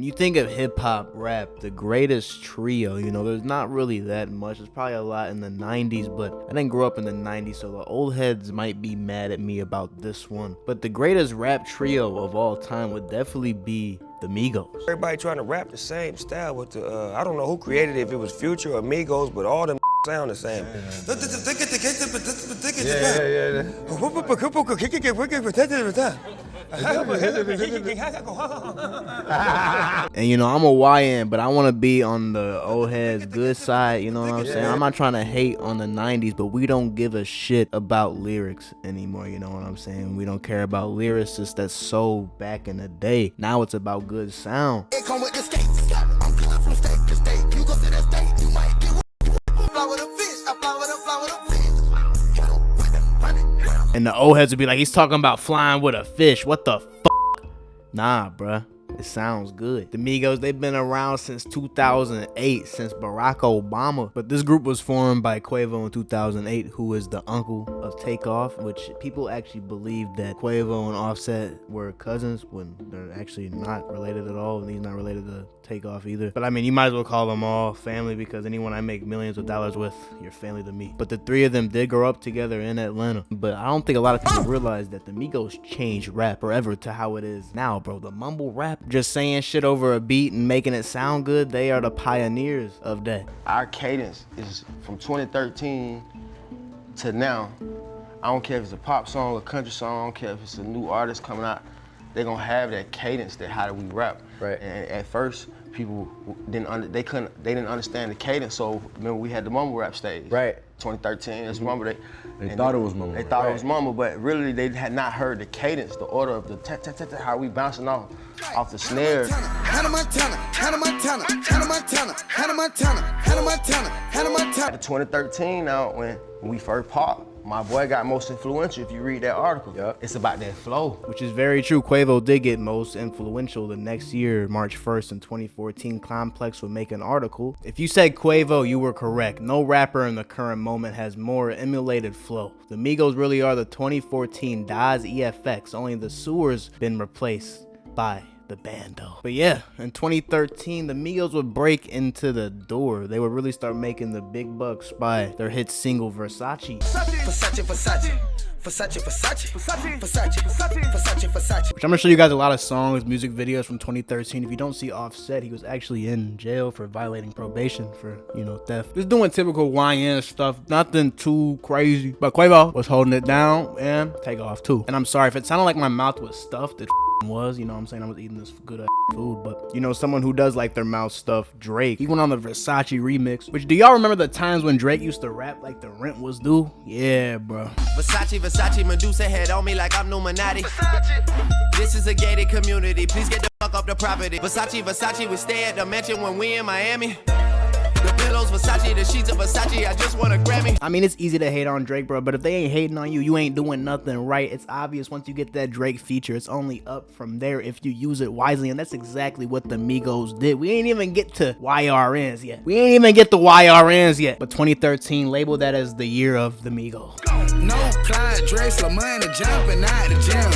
When you think of hip-hop rap, the greatest trio, you know, there's not really that much. There's probably a lot in the 90s, but I didn't grow up in the 90s, so the old heads might be mad at me about this one. But the greatest rap trio of all time would definitely be the Migos. Everybody trying to rap the same style with the, I don't know who created it, if it was Future or Migos, but all them sound the same. And you know, I'm a YN, but I want to be on the old heads good side, you know what I'm saying? I'm not trying to hate on the 90s, but we don't give a shit about lyrics anymore, you know what I'm saying? We don't care about lyricists that's so back in the day. Now it's about good sound. It come with the skates. I'm flying from state to state. You go to that state, you might get fly with a fish. I fly with a fish. And the old heads would be like, he's talking about flying with a fish. What the fuck? Nah, bruh. It sounds good. The Migos, they've been around since 2008, since Barack Obama. But this group was formed by Quavo in 2008, who is the uncle of Takeoff, which people actually believe that Quavo and Offset were cousins when they're actually not related at all. And he's not related to Takeoff either. But I mean, you might as well call them all family, because anyone I make millions of dollars with, you're family to me. But the three of them did grow up together in Atlanta. But I don't think a lot of people realize that the Migos changed rap forever to how it is now, bro. The mumble rap, just saying shit over a beat and making it sound good, they are the pioneers of that. Our cadence is from 2013 to now. I don't care if it's a pop song, a country song, I don't care if it's a new artist coming out, they're gonna have that cadence, that how do we rap. Right. And at first, people didn't understand the cadence, so remember we had the mumble rap stage. Right. 2013, it's mumble. They thought it was mumble. They thought it was mumble, but really they had not heard the cadence, the order of the how we bouncing off the snare. Hannah Montana, Hannah Montana, Hannah Montana, Hannah Montana, Hannah Montana, Hannah Montana. 2013 now, when we first popped, my boy got most influential. If you read that article, it's about that flow. Which is very true. Quavo did get most influential the next year, March 1st in 2014. Complex would make an article. If you said Quavo, you were correct. No rapper in the current moment has more emulated flow. The Migos really are the 2014 Daz EFX, only the sewer's been replaced by the bando. But yeah, in 2013, the Migos would break into the door. They would really start making the big bucks by their hit single Versace. Versace, Versace, Versace, Versace, Versace, Versace, Versace, Versace. Which I'm gonna show you guys a lot of songs, music videos from 2013. If you don't see Offset, he was actually in jail for violating probation for, you know, theft. Just doing typical YN stuff, nothing too crazy. But Quavo was holding it down, and Takeoff too. And I'm sorry if it sounded like my mouth was stuffed. It was, you know what I'm saying? I was eating this good food, but you know, someone who does like their mouth stuff, Drake, he went on the Versace remix. Which, do y'all remember the times when Drake used to rap like the rent was due? Yeah, bro. Versace, Versace, Medusa head on me like I'm Illuminati. This is a gated community, please get the fuck off the property. Versace, Versace, we stay at the mansion when we in Miami. The pillows Versace, the sheets of Versace, I just want a Grammy. I mean, it's easy to hate on Drake, bro, but if they ain't hating on you, you ain't doing nothing right. It's obvious once you get that Drake feature, it's only up from there if you use it wisely, and that's exactly what the Migos did. We ain't even get to YRNs yet. But 2013, label that as the year of the Migos. No Clyde, Drake, money jumping out the gym.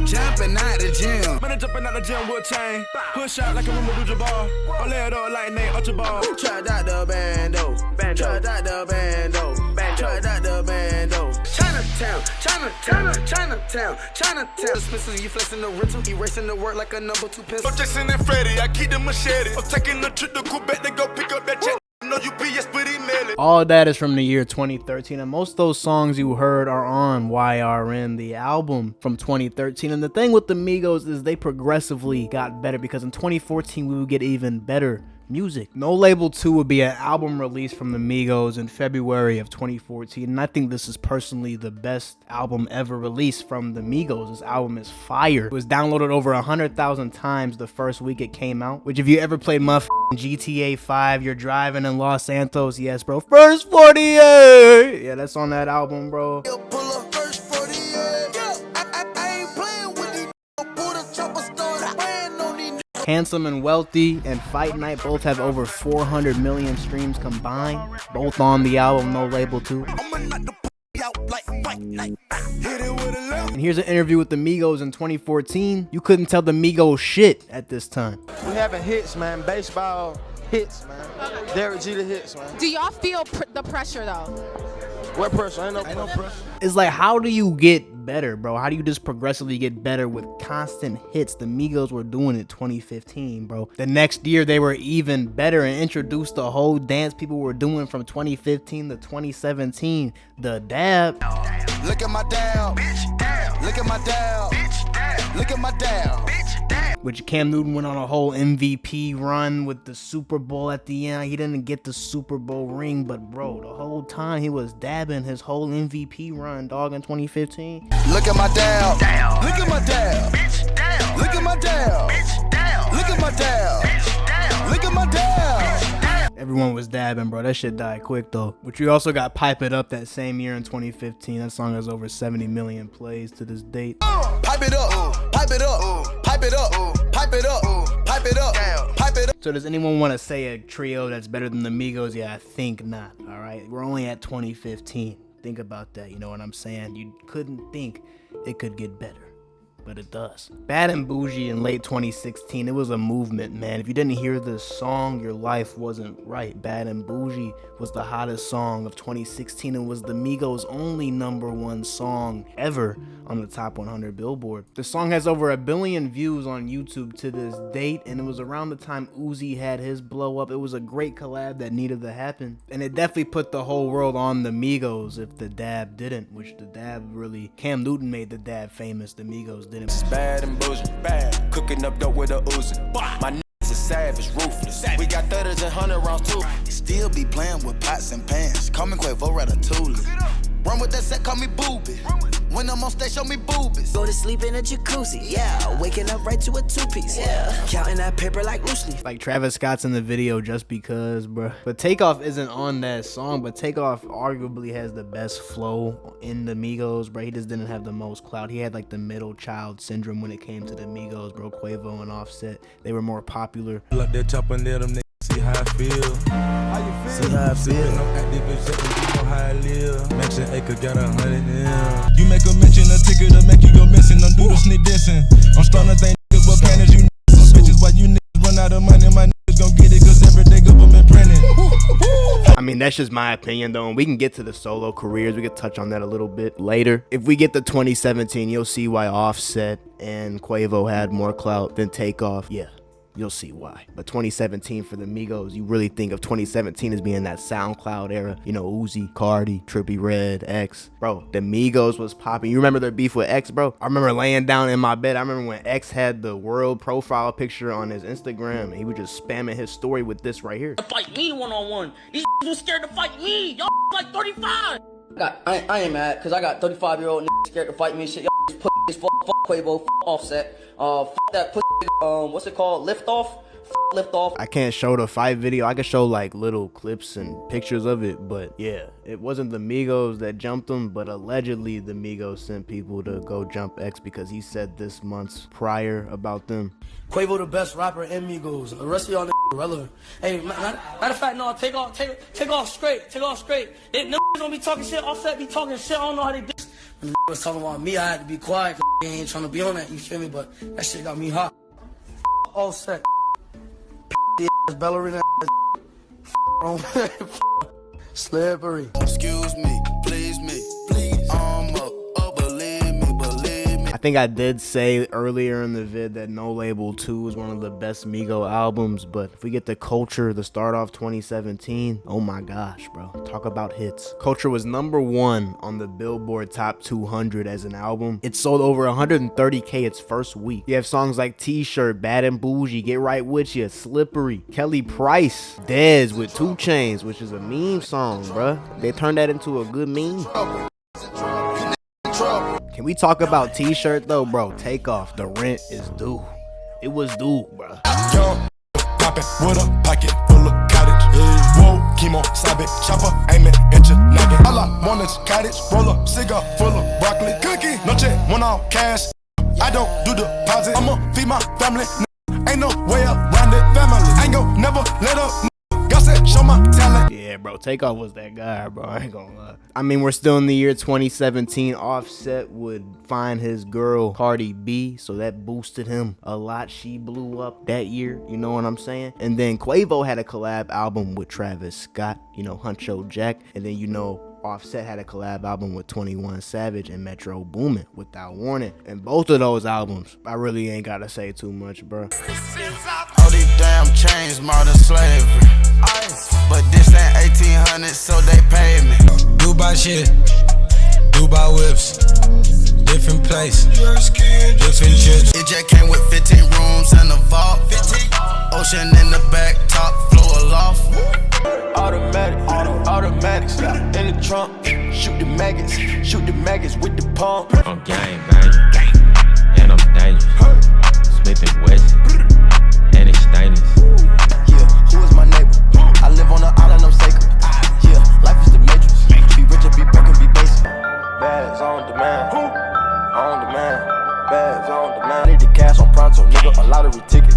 Jumping out the gym. Man, jumping out the gym with a chain. Push out like a rumor Boujee bar. I lay it up like Nate Archibald. Tried out the bando. Tried out the bando. Tried out the bando. Chinatown, Chinatown, Chinatown, Chinatown. Expenses, you flexing the rental. Erasing the work like a number 2 pencil. I'm Jason and Freddy, I keep the machete. I'm taking a trip to Quebec to go pick up that check. No UPS, but email it. All that is from the year 2013, and most of those songs you heard are on YRN, the album from 2013. And the thing with the Migos is they progressively got better, because in 2014 we would get even better music. No Label 2 would be an album release from the Migos in February of 2014, and I think this is personally the best album ever released from the Migos. This album is fire. It was downloaded over 100,000 times the first week it came out, which if you ever played GTA 5, you're driving in Los Santos, yes bro, first 48, yeah, that's on that album, bro. Handsome and Wealthy and Fight Night both have over 400 million streams combined, both on the album No Label 2. And here's an interview with the Migos in 2014. You couldn't tell the Migos shit at this time. We having hits, man. Baseball hits, man. Derek Jeter hits, man. Do y'all feel the pressure though? What pressure? Ain't no pressure. It's like, how do you get better, bro? How do you just progressively get better with constant hits? The Migos were doing it 2015, bro. The next year, they were even better and introduced the whole dance people were doing from 2015 to 2017. The dab. Look at my dab, bitch, dab. Look at my dab, bitch, dab. Look at my dab, bitch, dab. Which Cam Newton went on a whole MVP run with the Super Bowl at the end. He didn't get the Super Bowl ring, but bro, the whole time he was dabbing his whole MVP run, dog, in 2015. Look at my dab, dab. Look at my dab, bitch, dab. Look at my dab, bitch, dab. Look at my dab, bitch, dab. Look at my dab. Everyone was dabbing, bro. That shit died quick, though. But you also got Pipe It Up that same year in 2015. That song has over 70 million plays to this date. Pipe it up, pipe it up, pipe it up, pipe it up, pipe it up, pipe it up. So does anyone want to say a trio that's better than the Migos? Yeah, I think not, all right? We're only at 2015. Think about that, you know what I'm saying? You couldn't think it could get better, but it does. Bad and Boujee in late 2016, it was a movement, man. If you didn't hear this song, your life wasn't right. Bad and Boujee was the hottest song of 2016 and was the Migos' only #1 song ever on the top 100 Billboard. The song has over 1 billion views on YouTube to this date, and it was around the time Uzi had his blow up. It was a great collab that needed to happen, and it definitely put the whole world on the Migos if the dab didn't, which the dab really, Cam Newton made the dab famous, the Migos didn't. Bad and Boujee, bad, cooking up dope with a Uzi. My niggas is savage, ruthless. We got 30s and 100 rounds too. Still be playing with pots and pans. Call me Quavo, Ratatouille. Run with that set, call me Booby. When I'm on stage, show me boobies. Go to sleep in a jacuzzi, yeah. Waking up right to a two-piece, yeah. Counting that paper like loosely. Like Travis Scott's in the video just because, bruh. But Takeoff isn't on that song, but Takeoff arguably has the best flow in the Migos, bro. He just didn't have the most clout. He had like the middle child syndrome when it came to the Migos, bro. Quavo and Offset, they were more popular. Like that chopper near them niggas, see how I feel. How you feel? See how I feel. I'm active bitch, you know how I live. Mention acre got 100 M. You make a mention a ticket to make you go missing. Don't do the sneak dissing. I'm starting to think niggas but panties, you niggas. Bitches, why you niggas run out of money? My niggas gon' get it, cause every day government printing. I mean, that's just my opinion, though. And we can get to the solo careers. We could touch on that a little bit later. If we get to 2017, you'll see why Offset and Quavo had more clout than Takeoff. Yeah, you'll see why. But 2017 for the Migos, you really think of 2017 as being that SoundCloud era. You know, Uzi, Cardi, Trippie Redd, X. Bro, the Migos was popping. You remember their beef with X, bro? I remember laying down in my bed. I remember when X had the world profile picture on his Instagram, and he was just spamming his story with this right here. Fight me one-on-one. These was scared to fight me. Y'all like 35. I ain't mad, cause I got 35-year-old niggas scared to fight me. Shit, y'all just put this fuck Quavo, fuck Offset, fuck that pussy, what's it called? Lift off. I can't show the fight video. I can show like little clips and pictures of it, but yeah, it wasn't the Migos that jumped him, but allegedly the Migos sent people to go jump X because he said this months prior about them. Quavo the best rapper in Migos. The rest of y'all niggas irrelevant. Hey, matter of fact, no, take off straight. They niggas don't be talking shit. Offset be talking shit. I don't know how they do. When the was talking about me, I had to be quiet. Cause they ain't trying to be on that. You feel me? But that shit got me hot. Offset. Ballerina. Slippery. Excuse me, please me, please. I think I did say earlier in the vid that No Label 2 is one of the best Migo albums, but if we get to Culture, the start off 2017, oh my gosh, bro. Talk about hits. Culture was #1 on the Billboard Top 200 as an album. It sold over 130K its first week. You have songs like T-Shirt, Bad and Boujee, Get Right With Ya, Slippery, Kelly Price, Dez with 2 Chainz, which is a meme song, bruh. They turned that into a good meme. Can we talk about T-Shirt though, bro? Takeoff, the rent is due. It was due, bro. Young, poppin' with a pocket full of cottage. Whoa, chemo, sabe, chopper, aiming at your noggin. All I want is cottage, roll up, cigar full of broccoli. Cookie, no check, one off cash. I don't do deposit. I'ma feed my family. Ain't no way around it, family. Ain't gon' never let up. God said, show my talent. Yeah, Yeah, bro, Takeoff was that guy, bro. I ain't gonna lie. I mean, we're still in the year 2017. Offset would find his girl Cardi B, so that boosted him a lot. She blew up that year, you know what I'm saying? And then Quavo had a collab album with Travis Scott, you know, Huncho Jack. And then, you know, Offset had a collab album with 21 Savage and Metro Boomin Without Warning. And both of those albums, I really ain't gotta say too much, bro. All these damn chains, modern slavery. But this ain't 1800, so they pay me. Dubai shit, Dubai whips, different place, different chips. It just came with 15 rooms and a vault. Ocean in the back, top floor aloft. Automatics, in the trunk, shoot the maggots with the pump. I'm gang banging, and I'm dangerous. Smith and Wesson, and it's stainless. Yeah, who is my neighbor? I live on an island, I'm sacred. Yeah, life is the matrix. Be rich or be broke and be basic. Bags on demand, bags on demand. Need the cash on pronto, nigga, a lottery ticket.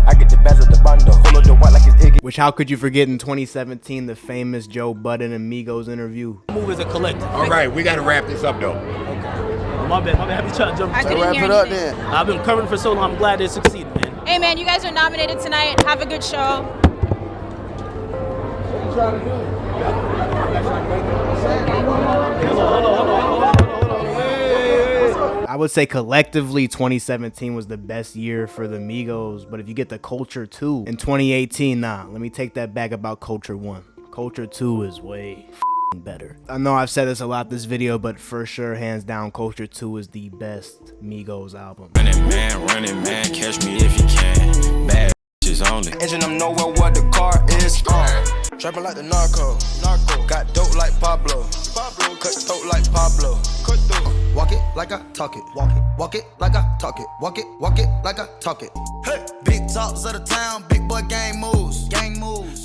I get the bags at the bando, full of the white like it's Iggy. Which, how could you forget in 2017 the famous Joe Budden and Migos interview? Move as a collective. All right, we gotta wrap this up though. Okay. My bad. I be trying to jump. I couldn't wrap hear it up anything. then. I've been covering for so long. I'm glad they succeeded, man. Hey, man, you guys are nominated tonight. Have a good show. I would say collectively 2017 was the best year for the Migos, but if you get the Culture 2 in 2018, nah, let me take that back about Culture 1. Culture 2 is way better. I know I've said this a lot this video, but for sure, hands down, Culture 2 is the best Migos album. Running man, catch me if you can. Bad bitches only. Engine, I'm nowhere where the car is. Trapping like the narco. Got dope like Pablo. Cut throat like Pablo. Walk it like I talk it. Walk it like I talk it. Walk it like I talk it. Hey. Big talks of the town, big boy gang moves.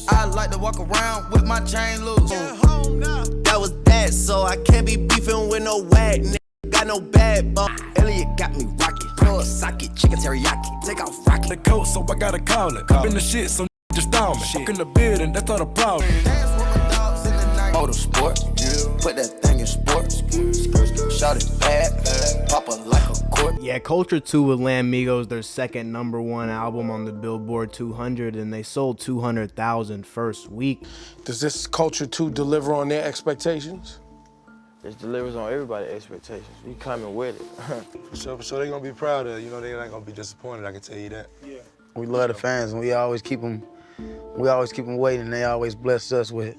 I like to walk around with my chain loose. That was bad, so I can't be beefing with no wag nigga. Got no bad bump. Elliot got me rocket. Plug socket, chicken teriyaki. Take off rocket. The coat, so I gotta call it. Up in the shit, so just down me. Fuck in the bed, and that's not a problem. Motorsport, put that thing in sports. Shout it bad, pop it like a court. Yeah, Culture 2 would land Migos their second #1 album on the Billboard 200, and they sold 200,000 first week. Does this Culture 2 deliver on their expectations? It delivers on everybody's expectations. We coming with it. So they're gonna be proud of it. You know, they're not gonna be disappointed, I can tell you that. Yeah. We love the fans, and we always keep them waiting. They always bless us with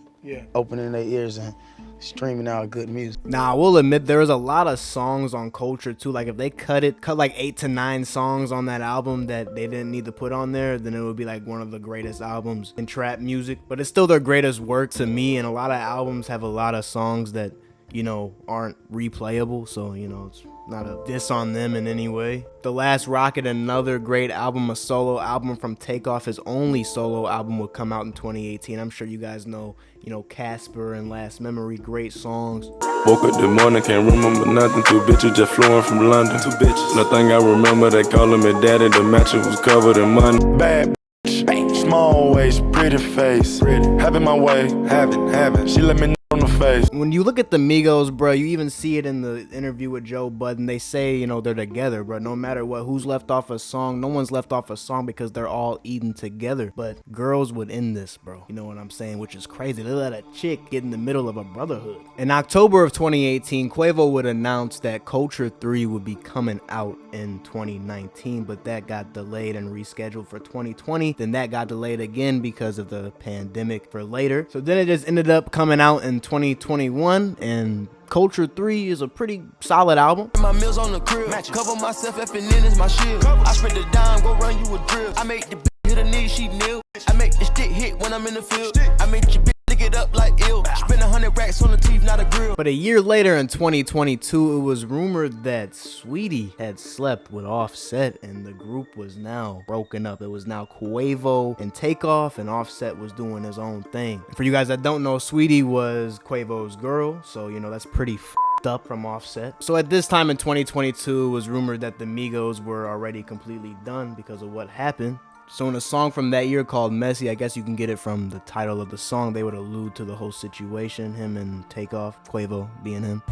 opening their ears and streaming our good music. Now, I will admit there was a lot of songs on Culture 2. Like, if they cut like 8 to 9 songs on that album that they didn't need to put on there, then it would be like one of the greatest albums in trap music. But it's still their greatest work to me, and a lot of albums have a lot of songs that, you know, aren't replayable, so, you know, it's not a diss on them in any way. The Last Rocket, another great album, a solo album from Takeoff. His only solo album would come out in 2018. I'm sure you guys know, you know, Casper and Last Memory, great songs. Woke up this morning, can't remember nothing. 2 bitches just flew in from London. 2 bitches. Nothing I remember, they calling me daddy. The mattress was covered in money. Bad bitch, small waist, pretty face. Having my way, having. She let me know on the face. When you look at the Migos, bro, you even see it in the interview with Joe Budden. They say, you know, they're together, bro. No matter what, who's left off a song, no one's left off a song because they're all eating together. But girls would end this, bro. You know what I'm saying? Which is crazy. They let a chick get in the middle of a brotherhood. In October of 2018, Quavo would announce that Culture 3 would be coming out in 2019, but that got delayed and rescheduled for 2020. Then that got delayed again because of the pandemic for later. So then it just ended up coming out in 2021, and Culture 3 is a pretty solid album. My meals on the crib, cover myself, effing in is my shield. I spend the dime, go run you a drill. I make the bitch hit a knee, she kneel. I make the stick hit when I'm in the field. I make your bitch lick it up like ill. Spend 100 racks on the teeth, not a grill. But a year later in 2022, it was rumored that Sweetie had slept with Offset and the group was now broken up. It was now Quavo and Takeoff, and Offset was doing his own thing. For you guys that don't know, Sweetie was Quavo's girl, so you know that's pretty f***ed up from Offset. So at this time in 2022, it was rumored that the Migos were already completely done because of what happened. So in a song from that year called Messy, I guess you can get it from the title of the song, they would allude to the whole situation, him and Takeoff, Quavo being him.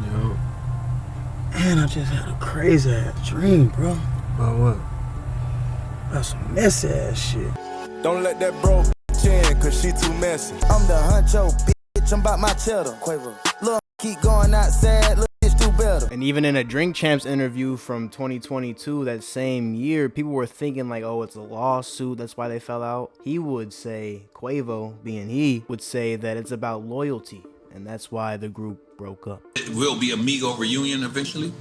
Yo. Man, I just had a crazy ass dream, bro. About what? About some messy ass shit. Don't let that bro in, cause she too messy. I'm the huncho, bitch, I'm about my cheddar. Quavo. Look, keep going outside, look, bitch, do better. And even in a Drink Champs interview from 2022, that same year, people were thinking like, oh, it's a lawsuit, that's why they fell out. He would say, Quavo, being he, would say that it's about loyalty, and that's why the group broke up. It will be a Migo reunion eventually?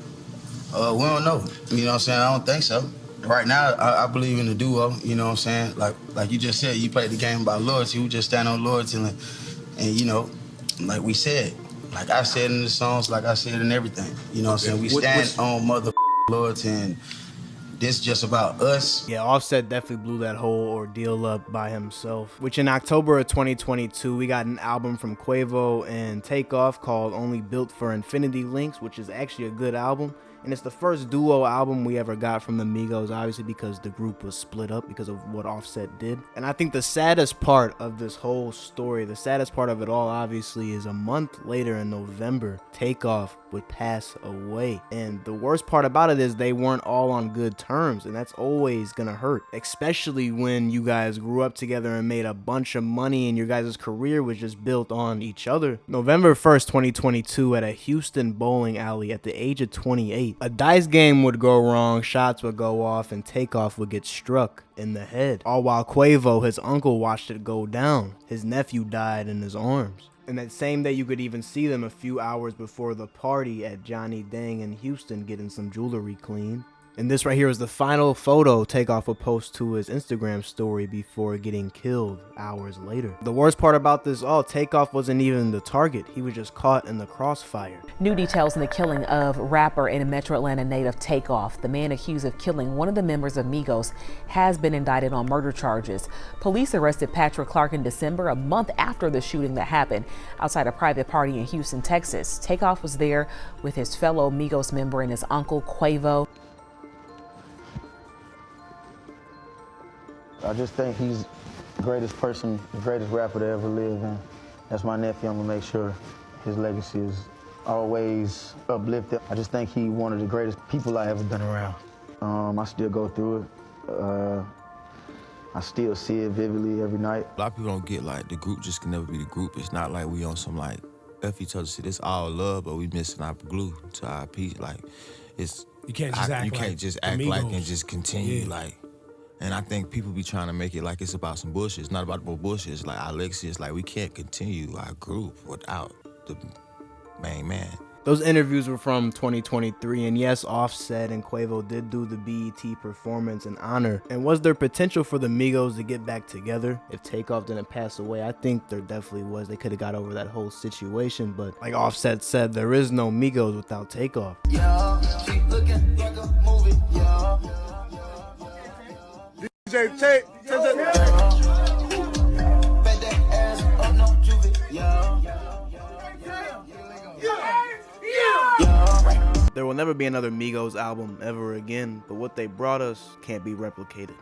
We don't know. You know what I'm saying? I don't think so. Right now, I believe in the duo. You know what I'm saying? Like you just said, you played the game about loyalty. We just stand on loyalty, and you know, like we said, like I said in the songs, like I said in everything. You know what I'm saying? We stand on mother loyalty, and this just about us. Yeah, Offset definitely blew that whole ordeal up by himself. Which in October of 2022, we got an album from Quavo and Takeoff called Only Built for Infinity Links, which is actually a good album. And it's the first duo album we ever got from the Migos, obviously because the group was split up because of what Offset did. And I think the saddest part of this whole story, the saddest part of it all, obviously, is a month later in November, Takeoff would pass away. And the worst part about it is they weren't all on good terms, and that's always gonna hurt, especially when you guys grew up together and made a bunch of money and your guys' career was just built on each other. November 1st, 2022, at a Houston bowling alley at the age of 28, a dice game would go wrong, shots would go off, and Takeoff would get struck in the head. All while Quavo, his uncle, watched it go down. His nephew died in his arms. And that same day, you could even see them a few hours before the party at Johnny Dang in Houston getting some jewelry clean. And this right here is the final photo Takeoff would post to his Instagram story before getting killed hours later. The worst part about this all, Takeoff wasn't even the target. He was just caught in the crossfire. New details in the killing of rapper and Metro Atlanta native Takeoff. The man accused of killing one of the members of Migos has been indicted on murder charges. Police arrested Patrick Clark in December, a month after the shooting that happened outside a private party in Houston, Texas. Takeoff was there with his fellow Migos member and his uncle Quavo. I just think he's the greatest person, the greatest rapper to ever live, and that's my nephew. I'm gonna make sure his legacy is always uplifted. I just think he one of the greatest people I ever been around. I still go through it. I still see it vividly every night. A lot of people don't get like the group just can never be the group. It's not like we on some like F each other shit. It's all love, but we missing our glue to our piece. Like it's you can't just act like and just continue like. And I think people be trying to make it like it's about some bullshit. It's not about no bullshit. It's like Alexius, like we can't continue our group without the main man. Those interviews were from 2023, and yes, Offset and Quavo did do the BET performance in honor. And was there potential for the Migos to get back together if Takeoff didn't pass away? I think there definitely was. They could have got over that whole situation, but like Offset said, there is no Migos without Takeoff. Yeah, she looking like a movie, yeah. DJ Tate. There will never be another Migos album ever again, but what they brought us can't be replicated.